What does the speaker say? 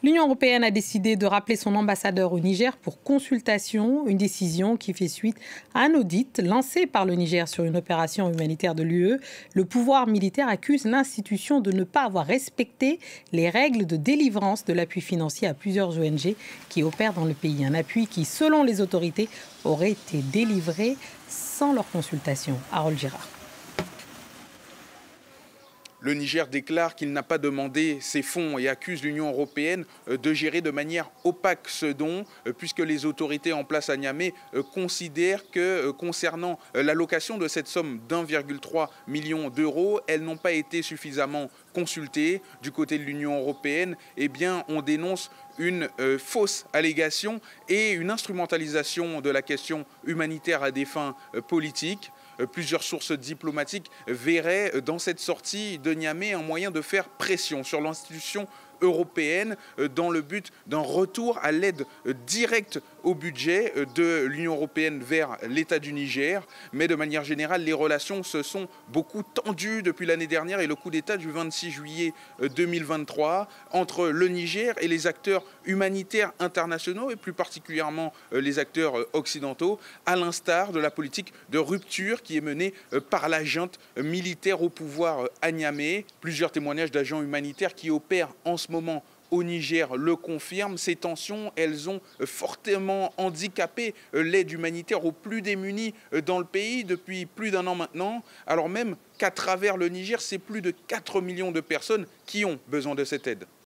L'Union européenne a décidé de rappeler son ambassadeur au Niger pour consultation, une décision qui fait suite à un audit lancé par le Niger sur une opération humanitaire de l'UE. Le pouvoir militaire accuse l'institution de ne pas avoir respecté les règles de délivrance de l'appui financier à plusieurs ONG qui opèrent dans le pays. Un appui qui, selon les autorités, aurait été délivré sans leur consultation. Harold Girard. Le Niger déclare qu'il n'a pas demandé ces fonds et accuse l'Union européenne de gérer de manière opaque ce don, puisque les autorités en place à Niamey considèrent que concernant l'allocation de cette somme d'1,3 million d'euros, elles n'ont pas été suffisamment consultées. Du côté de l'Union européenne, eh bien, on dénonce une fausse allégation et une instrumentalisation de la question humanitaire à des fins politiques. Plusieurs sources diplomatiques verraient dans cette sortie de Niamey un moyen de faire pression sur l'institution européenne dans le but d'un retour à l'aide directe au budget de l'Union européenne vers l'État du Niger. Mais de manière générale, les relations se sont beaucoup tendues depuis l'année dernière et le coup d'État du 26 juillet 2023 entre le Niger et les acteurs humanitaires internationaux et plus particulièrement les acteurs occidentaux, à l'instar de la politique de rupture qui est menée par la junte militaire au pouvoir à Niamey. Plusieurs témoignages d'agents humanitaires qui opèrent en ce moment au Niger le confirment. Ces tensions, elles ont fortement handicapé l'aide humanitaire aux plus démunis dans le pays depuis plus d'un an maintenant, alors même qu'à travers le Niger, c'est plus de 4 millions de personnes qui ont besoin de cette aide.